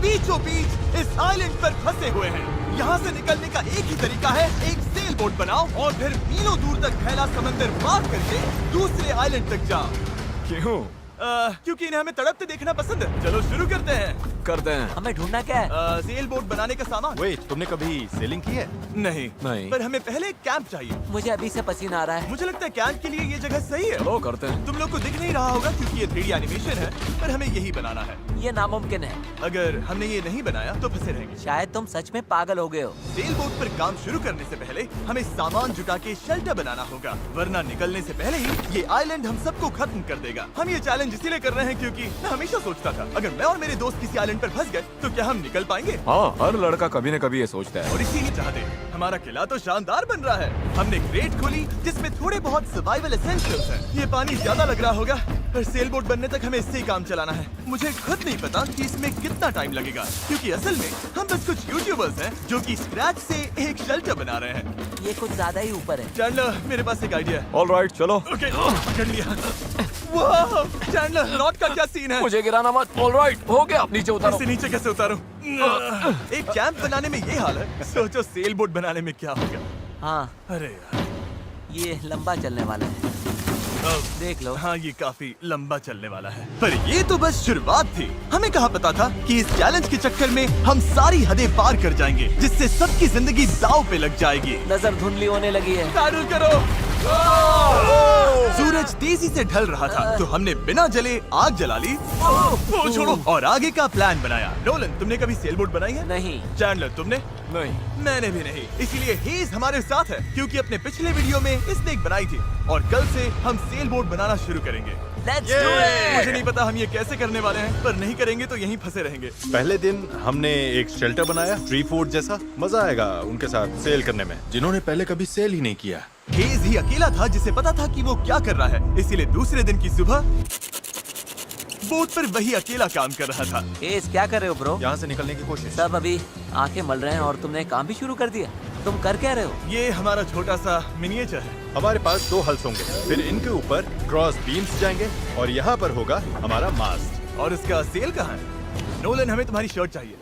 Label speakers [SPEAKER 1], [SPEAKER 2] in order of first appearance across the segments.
[SPEAKER 1] बीचों बीच इस आइलैंड पर फंसे हुए हैं। यहाँ से निकलने का एक ही तरीका है, एक सेल बोट बनाओ और फिर मीलों दूर तक फैला समंदर पार करके दूसरे आइलैंड तक जाओ।
[SPEAKER 2] क्यों?
[SPEAKER 1] क्योंकि इन्हें हमें तड़पते देखना पसंद है। चलो शुरू करते हैं।
[SPEAKER 3] हमें ढूंढना क्या है?
[SPEAKER 1] सेल बोट बनाने का सामान।
[SPEAKER 4] वेट, तुमने कभी सेलिंग की है?
[SPEAKER 1] नहीं
[SPEAKER 2] नहीं।
[SPEAKER 1] पर हमें पहले एक कैंप चाहिए।
[SPEAKER 3] मुझे अभी से पसीना आ रहा है।
[SPEAKER 1] मुझे लगता है कैंप के लिए ये जगह सही है।
[SPEAKER 2] चलो करते हैं।
[SPEAKER 1] तुम लोग को दिख नहीं रहा होगा क्योंकि ये 3D एनिमेशन है, पर हमें यही बनाना है।
[SPEAKER 3] ये नामुमकिन है।
[SPEAKER 1] अगर हमने ये नहीं बनाया तो फंसे रहेंगे।
[SPEAKER 3] शायद तुम सच में पागल हो गए हो।
[SPEAKER 1] सेल बोट पर काम शुरू करने से पहले हमें सामान जुटा के शेल्टर बनाना होगा, वरना निकलने से पहले ही ये आइलैंड हम सबको खत्म कर देगा। हम ये चैलेंज इसीलिए कर रहे हैं क्योंकि मैं हमेशा सोचता था अगर मैं और मेरे दोस्त किसी आइलैंड पर फंस गए तो क्या हम निकल पाएंगे।
[SPEAKER 2] हाँ, हर लड़का कभी न कभी ये सोचता है।
[SPEAKER 1] और इसीलिए चाहते हमारा किला तो शानदार बन रहा है। हमने क्रेट खोली जिसमें थोड़े बहुत सर्वाइवल एसेंशियल्स हैं। ये पानी ज्यादा लग रहा होगा, पर सेल बोट बनने तक हमें इससे ही काम चलाना है। मुझे खुद नहीं पता कि इसमें कितना टाइम लगेगा, क्योंकि असल में हम बस कुछ यूट्यूबर्स हैं जो कि स्क्रैच से एक शेल्टर बना रहे हैं।
[SPEAKER 3] ये कुछ ज्यादा ही ऊपर है।
[SPEAKER 1] चैंडलर, मेरे पास एक आइडिया है।
[SPEAKER 2] ऑलराइट, चलो।
[SPEAKER 1] ओके, पकड़ लिया। वाह, चैंडलर, रॉड का क्या सीन है?
[SPEAKER 2] मुझे गिराना मत। ऑलराइट, हो गया। नीचे उतारो।
[SPEAKER 1] इसे नीचे कैसे उतारूं? एक कैंप बनाने में ये हाल है, सोचो सेल बोट बनाने में क्या होगा।
[SPEAKER 3] हाँ,
[SPEAKER 1] अरे यार,
[SPEAKER 3] ये लंबा चलने वाला है। देख लो।
[SPEAKER 1] हाँ, ये काफी लंबा चलने वाला है। पर ये तो बस शुरुआत थी। हमें कहाँ पता था कि इस चैलेंज के चक्कर में हम सारी हदें पार कर जाएंगे, जिससे सबकी जिंदगी दांव पे लग जाएगी।
[SPEAKER 3] नजर धुंधली होने लगी है।
[SPEAKER 1] तारुल करो। सूरज तेजी से ढल रहा था, तो हमने बिना जले आग जला ली। वो छोड़ो, और आगे का प्लान बनाया। नोलन, तुमने कभी सेल बोट बनाई है?
[SPEAKER 3] नहीं।
[SPEAKER 1] चैंडलर, तुमने?
[SPEAKER 2] नहीं।
[SPEAKER 1] मैंने भी नहीं। इसीलिए हेज हमारे साथ है, क्योंकि अपने पिछले वीडियो में इसने एक बनाई थी, और कल से हम सेल बोट बनाना शुरू करेंगे।
[SPEAKER 3] Let's do it!
[SPEAKER 1] मुझे नहीं पता हम ये कैसे करने वाले हैं, पर नहीं करेंगे तो यहीं फंसे रहेंगे।
[SPEAKER 4] पहले दिन हमने एक शेल्टर बनाया, ट्री फूड जैसा। मजा आएगा उनके साथ सेल करने में, जिन्होंने पहले कभी सेल ही नहीं किया।
[SPEAKER 1] हेज ही अकेला था जिसे पता था कि वो क्या कर रहा है, इसीलिए दूसरे दिन की सुबह बोट पर वही अकेला काम कर रहा था।
[SPEAKER 3] एस, क्या कर रहे हो ब्रो?
[SPEAKER 4] यहाँ से निकलने की कोशिश।
[SPEAKER 3] सब अभी आंखें मल रहे हैं और तुमने काम भी शुरू कर दिया। तुम कर क्या रहे हो?
[SPEAKER 1] ये हमारा छोटा सा मिनिएचर है।
[SPEAKER 4] हमारे पास 2 हल्स होंगे, फिर इनके ऊपर क्रॉस बीम्स जाएंगे और यहाँ पर होगा हमारा मास्ट।
[SPEAKER 1] और इसका सेल कहाँ है? नोलन, हमें तुम्हारी शर्ट चाहिए।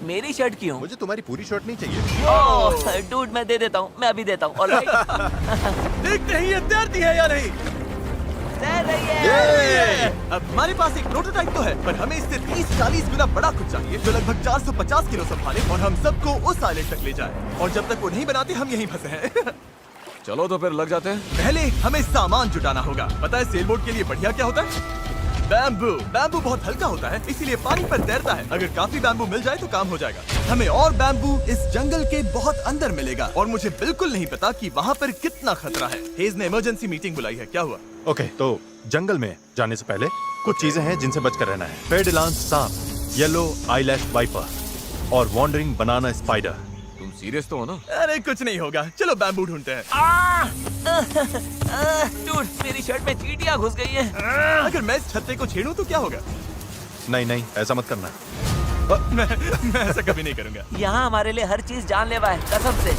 [SPEAKER 3] मेरी शर्ट क्यों?
[SPEAKER 4] मुझे तुम्हारी पूरी शर्ट नहीं चाहिए।
[SPEAKER 3] डूड, मैं दे देता हूँ, मैं अभी देता हूँ। ऑलराइट।
[SPEAKER 1] देखते ही ये तैरती है या नहीं।
[SPEAKER 3] तैर रही है।
[SPEAKER 1] अब हमारे पास एक प्रोटोटाइप तो है, पर हमें इससे 30-40 गुना बड़ा कुछ चाहिए, जो लगभग 450 किलो संभाले और हम सबको उस आइलैंड तक ले जाए। और जब तक वो नहीं बनाते हम यहीं फंसे हैं।
[SPEAKER 2] चलो तो फिर लग जाते हैं।
[SPEAKER 1] पहले हमें सामान जुटाना होगा। पता है सेल बोट के लिए बढ़िया क्या होता है? बैम्बू। बैम्बू बहुत हल्का होता है, इसीलिए पानी पर तैरता है। अगर काफी बैम्बू मिल जाए तो काम हो जाएगा। हमें और बैम्बू इस जंगल के बहुत अंदर मिलेगा, और मुझे बिल्कुल नहीं पता कि वहाँ पर कितना खतरा है। हेज ने इमरजेंसी मीटिंग बुलाई है, क्या हुआ?
[SPEAKER 4] ओके, तो जंगल में जाने से पहले कुछ चीजें हैं जिनसे बचकर रहना है। फेडिलांस सांप, येलो आईलैश वाइपर और वॉन्डरिंग बनाना स्पाइडर।
[SPEAKER 2] तुम सीरियस तो हो ना?
[SPEAKER 1] अरे कुछ नहीं होगा, चलो बैम्बू ढूंढते हैं।
[SPEAKER 3] डूड, मेरी शर्ट में चींटियां घुस गई हैं।
[SPEAKER 1] अगर मैं इस छत्ते को छेड़ूं तो क्या होगा?
[SPEAKER 4] नहीं, ऐसा मत करना।
[SPEAKER 1] मैं ऐसा कभी नहीं करूंगा।
[SPEAKER 3] यहाँ हमारे लिए हर चीज जानलेवा है, कसम से।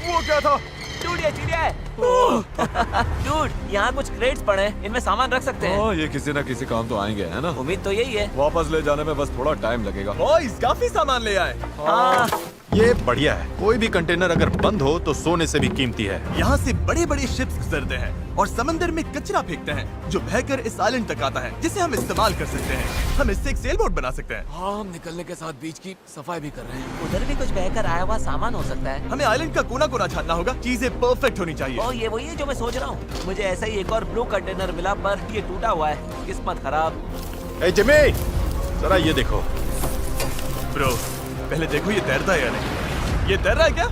[SPEAKER 1] वो क्या था?
[SPEAKER 3] डूड, ये चिड़िया है। डूड, यहाँ कुछ क्रेट्स पड़े हैं, इनमें सामान रख सकते हैं।
[SPEAKER 2] हाँ, ये किसी न किसी काम तो आएंगे, है ना?
[SPEAKER 3] उम्मीद तो यही है।
[SPEAKER 2] वापस ले जाने में बस थोड़ा टाइम लगेगा।
[SPEAKER 1] बॉयज, काफी सामान ले आए।
[SPEAKER 3] हाँ।
[SPEAKER 4] ये बढ़िया है। कोई भी कंटेनर अगर बंद हो तो सोने से भी कीमती है।
[SPEAKER 1] यहाँ से बड़े बड़े शिप्स गुजरते हैं और समंदर में कचरा फेंकते हैं, जो बहकर इस आइलैंड तक आता है, जिसे हम इस्तेमाल कर सकते हैं। हम इससे एक सेल बोट बना सकते हैं।
[SPEAKER 2] हाँ, हम निकलने के साथ बीच की सफाई भी कर रहे हैं।
[SPEAKER 3] उधर भी कुछ बहकर आया हुआ सामान हो सकता है।
[SPEAKER 1] हमें आइलैंड का कोना कोना छानना होगा, चीजें परफेक्ट होनी चाहिए।
[SPEAKER 3] ओ, ये वही है जो मैं सोच रहा हूँ। मुझे ऐसा ही एक और ब्लू कंटेनर मिला, पर ये टूटा हुआ है। किस्मत खराब।
[SPEAKER 4] ए जिमी, जरा ये देखो।
[SPEAKER 1] ब्रो, पहले देखो ये तैरता है या नहीं। ये तैर रहा है क्या?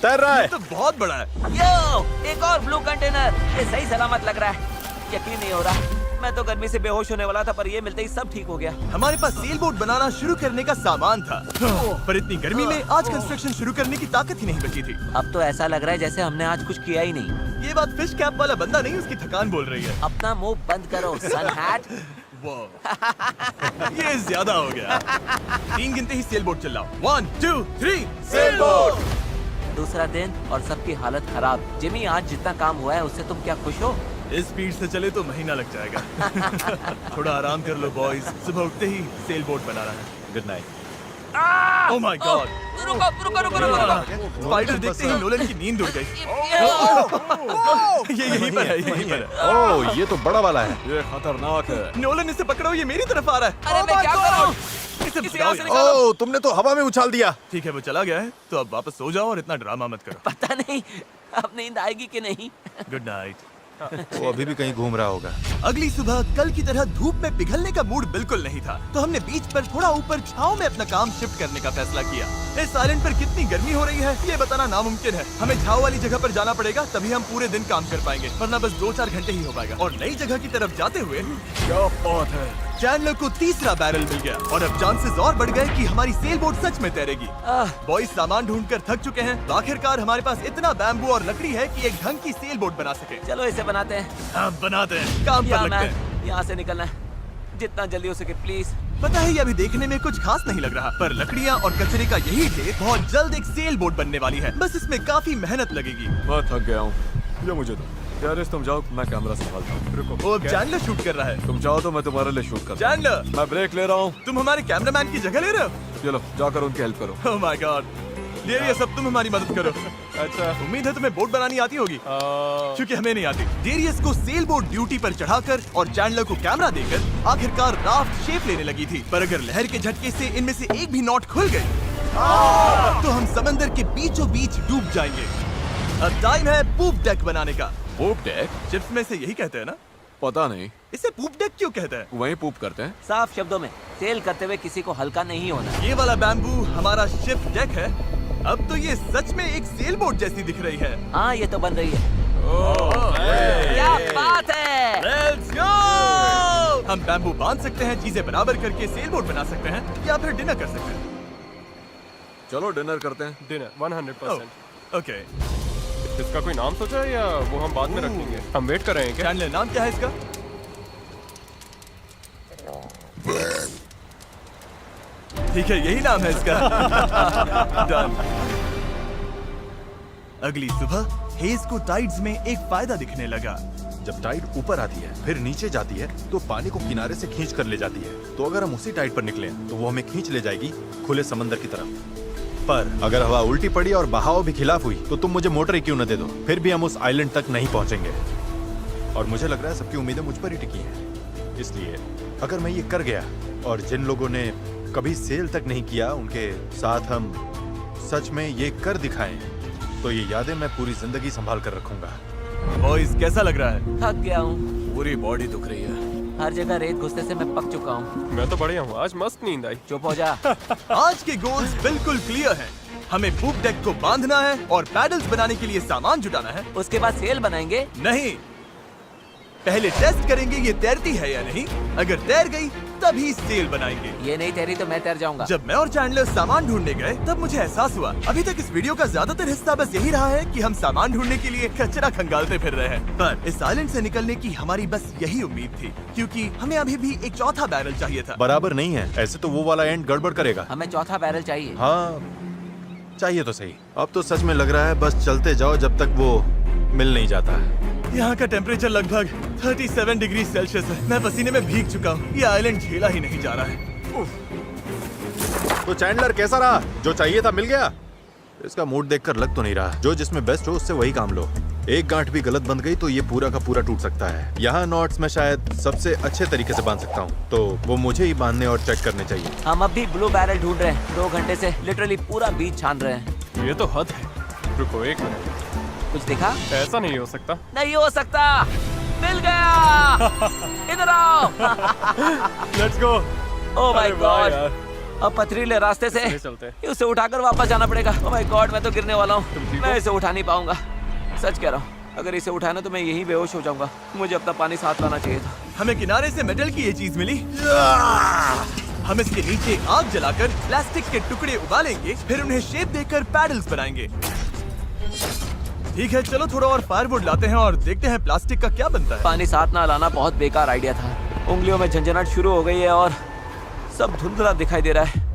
[SPEAKER 4] तैर रहा है।
[SPEAKER 1] ये तो बहुत बड़ा है।
[SPEAKER 3] यो, एक और ब्लू कंटेनर। ये सही सलामत लग रहा है। यकीन नहीं हो रहा। मैं तो गर्मी से बेहोश होने वाला था, पर ये मिलते ही सब ठीक हो गया।
[SPEAKER 1] हमारे पास सेल बोट बनाना शुरू करने का सामान था, पर इतनी गर्मी में आज कंस्ट्रक्शन शुरू करने की ताकत ही नहीं बची थी।
[SPEAKER 3] अब तो ऐसा लग रहा है जैसे हमने आज कुछ किया ही नहीं।
[SPEAKER 1] ये बात फिश कैप वाला बंदा नहीं, उसकी थकान बोल रही है।
[SPEAKER 3] अपना मुंह बंद करो, सन हैट।
[SPEAKER 1] ये ज्यादा हो गया। 3 गिनते ही सेल बोट चिल्लाओ। 1, 2, 3, sail boat.
[SPEAKER 3] दूसरा दिन और सबकी हालत खराब। जिमी, आज जितना काम हुआ है उससे तुम क्या खुश हो?
[SPEAKER 1] इस स्पीड से चले तो महीना लग जाएगा। थोड़ा आराम कर लो बॉयज, सुबह उठते ही सेल बोट बनाना है।
[SPEAKER 4] Good night.
[SPEAKER 1] Oh my God,
[SPEAKER 3] रुको रुको रुको रुको
[SPEAKER 1] स्पाइडर देखते ही नोलन की नींद उड़ गई। ये यहीं पर है, यहीं पर है।
[SPEAKER 2] ओह, ये तो बड़ा वाला है। ये खतरनाक है।
[SPEAKER 1] नोलन इसे पकड़ो, ये मेरी तरफ आ रहा है।
[SPEAKER 3] अरे मैं क्या कर रहा हूँ?
[SPEAKER 1] इसे
[SPEAKER 3] इसे
[SPEAKER 1] भगाओ
[SPEAKER 3] यहाँ से
[SPEAKER 1] यार।
[SPEAKER 3] निकालो।
[SPEAKER 4] ओह, तुमने तो हवा में उछाल दिया।
[SPEAKER 1] ठीक है, वो चला गया है, तो अब वापस सो जाओ और इतना ड्रामा मत करो।
[SPEAKER 3] पता नहीं अब नींद आएगी कि नहीं।
[SPEAKER 1] Good night.
[SPEAKER 4] वो अभी भी कहीं घूम रहा होगा।
[SPEAKER 1] अगली सुबह कल की तरह धूप में पिघलने का मूड बिल्कुल नहीं था, तो हमने बीच पर थोड़ा ऊपर छांव में अपना काम शिफ्ट करने का फैसला किया। इस आइलैंड पर कितनी गर्मी हो रही है ये बताना नामुमकिन है। हमें छांव वाली जगह पर जाना पड़ेगा, तभी हम पूरे दिन काम कर पाएंगे, वरना बस 2-4 घंटे ही हो पाएगा। और नई जगह की तरफ जाते हुए
[SPEAKER 2] क्या बात है।
[SPEAKER 1] चैंडलर को तीसरा बैरल मिल गया और अब चांसेस और बढ़ गए कि हमारी सेल बोट सच में तैरेगी। बॉयज सामान ढूंढकर थक चुके हैं, तो आखिरकार हमारे पास इतना बैम्बू और लकड़ी है कि एक ढंग की सेल बोट बना सके।
[SPEAKER 3] चलो इसे बनाते हैं।
[SPEAKER 1] हाँ, बनाते हैं, काम पर लगते हैं।
[SPEAKER 3] यहाँ से निकलना है जितना जल्दी हो सके प्लीज।
[SPEAKER 1] पता है ये अभी देखने में कुछ खास नहीं लग रहा, पर लकड़ियाँ और कचरे का यही ढेर बहुत जल्द एक सेल बोट बनने वाली है। बस इसमें काफी मेहनत लगेगी।
[SPEAKER 2] मैं थक गया हूँ, ये मुझे दो। यार तुम जाओ, मैं कैमरा संभालता हूँ। रुको,
[SPEAKER 1] वो अब चैंडलर शूट कर रहा है।
[SPEAKER 2] तुम जाओ तो मैं तुम्हारे लिए शूट करता हूँ।
[SPEAKER 1] चैंडलर,
[SPEAKER 2] मैं ब्रेक ले रहा हूँ।
[SPEAKER 1] तुम हमारे कैमरामैन की जगह ले रहे हो?
[SPEAKER 2] चलो जाकर उनकी हेल्प करो।
[SPEAKER 1] ओह माय गॉड, डेरियस सब तुम हमारी मदद करो।
[SPEAKER 5] अच्छा
[SPEAKER 1] उम्मीद है तुम्हें बोट बनानी आती होगी, क्योंकि हमें नहीं आती। डेरियस को सेल बोट ड्यूटी पर चढ़ाकर और चैंडलर को कैमरा देकर आखिरकार राफ्ट शेप लेने लगी थी, पर अगर लहर के झटके से इनमें से एक भी नॉट खुल गई तो हम समंदर के बीचों बीच डूब जाएंगे। अब टाइम है पूप डेक बनाने का।
[SPEAKER 2] पूप डेक?
[SPEAKER 1] शिप्स में से यही कहते हैं ना?
[SPEAKER 2] पता नहीं,
[SPEAKER 1] इसे पूप डेक क्यों कहते हैं?
[SPEAKER 2] वहीं पूप करते हैं।
[SPEAKER 3] साफ शब्दों में सेल करते हुए किसी को हल्का नहीं होना।
[SPEAKER 1] ये वाला बैम्बू हमारा शिप डेक है। अब तो ये सच में एक सेल बोट जैसी दिख रही है।
[SPEAKER 3] हाँ ये तो बन रही है। क्या बात है।
[SPEAKER 1] Let's go! हम बैम्बू बांध सकते हैं, चीजें बराबर करके सेल बोट बना सकते हैं, या फिर डिनर कर सकते हैं।
[SPEAKER 2] चलो डिनर करते हैं।
[SPEAKER 5] डिनर 100%।
[SPEAKER 1] ओके,
[SPEAKER 5] इसका कोई नाम सोचा है या वो हम बाद में रखेंगे? हम वेट कर रहे हैं क्या?
[SPEAKER 1] चैंडलर नाम क्या है इसका? ठीक है, यही नाम है इसका। Done. अगली सुबह हेज को टाइड्स में एक फायदा दिखने लगा।
[SPEAKER 4] जब टाइड ऊपर आती है फिर नीचे जाती है तो पानी को किनारे से खींच कर ले जाती है। तो अगर हम उसी टाइड पर निकले तो वो हमें खींच ले जाएगी खुले समंदर की तरफ। पर अगर हवा उल्टी पड़ी और बहाव भी खिलाफ हुई तो तुम मुझे मोटर ही क्यों न दे दो, फिर भी हम उस आइलैंड तक नहीं पहुंचेंगे। और मुझे लग रहा है सबकी उम्मीदें मुझ पर ही टिकी हैं। इसलिए अगर मैं ये कर गया और जिन लोगों ने कभी सेल तक नहीं किया उनके साथ हम सच में ये कर दिखाएं, तो ये यादें मैं पूरी जिंदगी संभाल कर रखूंगा।
[SPEAKER 1] बॉयज कैसा लग रहा है?
[SPEAKER 3] थक गया हूँ,
[SPEAKER 2] पूरी बॉडी दुख रही है।
[SPEAKER 3] हर जगह रेत घुसने से मैं पक चुका हूँ।
[SPEAKER 5] मैं तो बढ़िया हूँ, आज मस्त नींद आई।
[SPEAKER 3] चुप हो जा।
[SPEAKER 1] आज के गोल्स बिल्कुल क्लियर हैं। हमें पूप डेक को बांधना है और पैडल्स बनाने के लिए सामान जुटाना है।
[SPEAKER 3] उसके बाद सेल बनाएंगे।
[SPEAKER 1] नहीं, पहले टेस्ट करेंगे ये तैरती है या नहीं। अगर तैर गई तभी सेल बनाएंगे।
[SPEAKER 3] ये नहीं तैरी तो मैं तैर जाऊंगा।
[SPEAKER 1] जब मैं और चैंडलर सामान ढूंढने गए तब मुझे एहसास हुआ अभी तक इस वीडियो का ज्यादातर हिस्सा बस यही रहा है कि हम सामान ढूंढने के लिए कचरा खंगालते फिर रहे हैं। पर इस आइलैंड से निकलने की हमारी बस यही उम्मीद थी, क्योंकि हमें अभी भी एक चौथा बैरल चाहिए था।
[SPEAKER 4] बराबर नहीं है, ऐसे तो वो वाला एंड गड़बड़ करेगा।
[SPEAKER 3] हमें चौथा बैरल चाहिए।
[SPEAKER 4] हाँ चाहिए तो सही। अब तो सच में लग रहा है बस चलते जाओ जब तक वो मिल नहीं जाता।
[SPEAKER 1] यहाँ का टेम्परेचर लगभग 37 डिग्री सेल्सियस है। मैं पसीने में भीग चुका हूँ। ये आइलैंड झेला ही नहीं जा रहा है।
[SPEAKER 4] तो चैंडलर कैसा रहा? जो चाहिए था मिल गया? इसका मूड देखकर लग तो नहीं रहा। जो जिसमें बेस्ट हो उससे वही काम लो। एक गांठ भी गलत बंध गई तो ये पूरा का पूरा टूट सकता है। यहाँ नॉट्स में शायद सबसे अच्छे तरीके से बांध सकता हूँ, तो वो मुझे ही बांधने और चेक करने चाहिए।
[SPEAKER 3] हम अब भी ब्लू बैरल ढूंढ रहे हैं। 2 घंटे से लिटरली पूरा बीच छान रहे हैं।
[SPEAKER 5] ये तो हद है। रुको 1 मिनट,
[SPEAKER 3] कुछ दिखा?
[SPEAKER 5] ऐसा नहीं हो सकता।
[SPEAKER 3] नहीं हो सकता। मिल गया। इधर आओ।
[SPEAKER 5] Let's go.
[SPEAKER 3] ओह माय
[SPEAKER 5] अरे वाह
[SPEAKER 3] गॉड।
[SPEAKER 5] यार।
[SPEAKER 3] अब पथरीले रास्ते से
[SPEAKER 5] चले चलते हैं।
[SPEAKER 3] उसे उठाकर वापस जाना पड़ेगा। ओह माय गॉड, मैं तो गिरने वाला
[SPEAKER 5] तुम
[SPEAKER 3] हूँ।
[SPEAKER 5] ठीक
[SPEAKER 3] मैं
[SPEAKER 5] हो?
[SPEAKER 3] इसे उठा नहीं पाऊंगा। सच कह रहा हूँ, अगर इसे उठाना तो मैं यहीं बेहोश हो जाऊंगा। मुझे अपना पानी साथ लाना चाहिए था।
[SPEAKER 1] हमें किनारे से मेटल की ये चीज मिली। हम इसके नीचे आग जलाकर प्लास्टिक के टुकड़े उबालेंगे, फिर उन्हें शेप देकर पैडल्स बनाएंगे। ठीक है, चलो थोड़ा और फायरवुड लाते हैं और देखते हैं प्लास्टिक का क्या बनता है।
[SPEAKER 3] पानी साथ ना लाना बहुत बेकार आइडिया था। उंगलियों में झंझनाहट शुरू हो गई है और सब धुंधला दिखाई दे रहा है।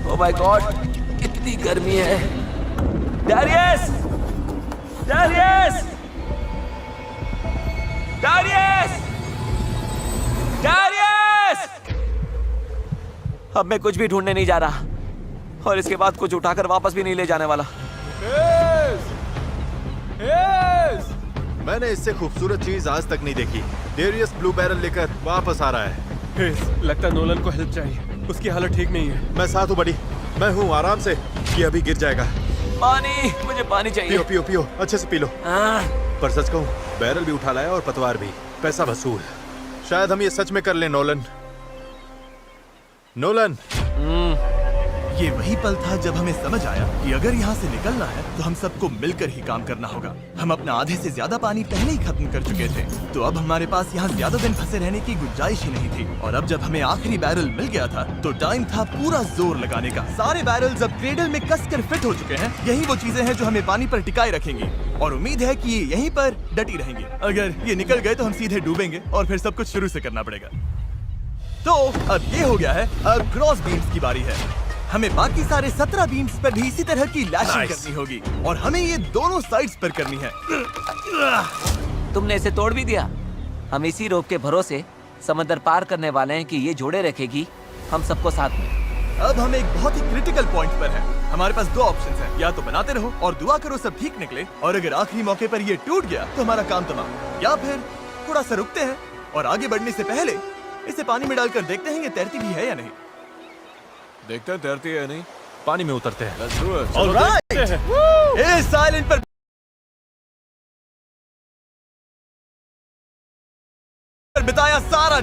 [SPEAKER 3] ओह माय गॉड, कितनी गर्मी है। डैरियस! डैरियस! डैरियस! डैरियस! अब मैं कुछ भी ढूंढने नहीं जा रहा और इसके बाद कुछ उठाकर वापस भी नहीं ले जाने वाला।
[SPEAKER 4] मैंने इससे खूबसूरत चीज आज तक नहीं देखी। डेरियस ब्लू बैरल लेकर वापस आ रहा है।
[SPEAKER 5] हेस, लगता है नोलन को हेल्प चाहिए। उसकी हालत ठीक नहीं है।
[SPEAKER 4] मैं साथ हूँ बड़ी, मैं हूँ, आराम से। ये अभी गिर जाएगा।
[SPEAKER 3] पानी, मुझे पानी चाहिए।
[SPEAKER 4] पियो पियो पियो, अच्छे से पी लो।
[SPEAKER 3] आह,
[SPEAKER 4] पर सच कहूँ, बैरल भी उठा लाया और पतवार भी। पैसा वसूल। शायद हम ये सच में कर लें नोलन। नोलन,
[SPEAKER 1] ये वही पल था जब हमें समझ आया कि अगर यहाँ से निकलना है तो हम सबको मिलकर ही काम करना होगा। हम अपना आधे से ज्यादा पानी पहले ही खत्म कर चुके थे, तो अब हमारे पास यहाँ ज्यादा दिन फंसे रहने की गुंजाइश ही नहीं थी। और अब जब हमें आखिरी बैरल मिल गया था तो टाइम था पूरा जोर लगाने का। सारे बैरल्स अब क्रेडल में कसकर फिट हो चुके हैं। यही वो चीजें हैं जो हमें पानी पर टिकाए रखेंगी और उम्मीद है कि ये यहीं पर डटी रहेंगी। अगर ये निकल गए तो हम सीधे डूबेंगे और फिर सब कुछ शुरू से करना पड़ेगा। तो अब ये हो गया है, अब क्रॉस बीम्स की बारी है। हमें बाकी सारे 17 बीम्स पर भी इसी तरह की लैशिंग करनी होगी और हमें ये दोनों साइड्स पर करनी है।
[SPEAKER 3] तुमने इसे तोड़ भी दिया। हम इसी रोप के भरोसे समंदर पार करने वाले हैं कि ये जोड़े रखेगी हम सबको साथ में।
[SPEAKER 1] अब हम एक बहुत ही क्रिटिकल पॉइंट पर हैं। हमारे पास दो ऑप्शंस हैं, या तो बनाते रहो और दुआ करो सब ठीक निकले, और अगर आखिरी मौके पर ये टूट गया तो हमारा काम तमाम, या फिर थोड़ा सा रुकते हैं और आगे बढ़ने से पहले इसे पानी में डालकर देखते हैं ये तैरती भी है या नहीं।
[SPEAKER 2] देखते हैं तैरती है या नहीं।
[SPEAKER 4] पानी में उतरते हैं।
[SPEAKER 2] Let's do it.
[SPEAKER 1] All
[SPEAKER 2] चलो
[SPEAKER 1] right.
[SPEAKER 2] देखते हैं।
[SPEAKER 1] इस आइलैंड पर बिताया सारा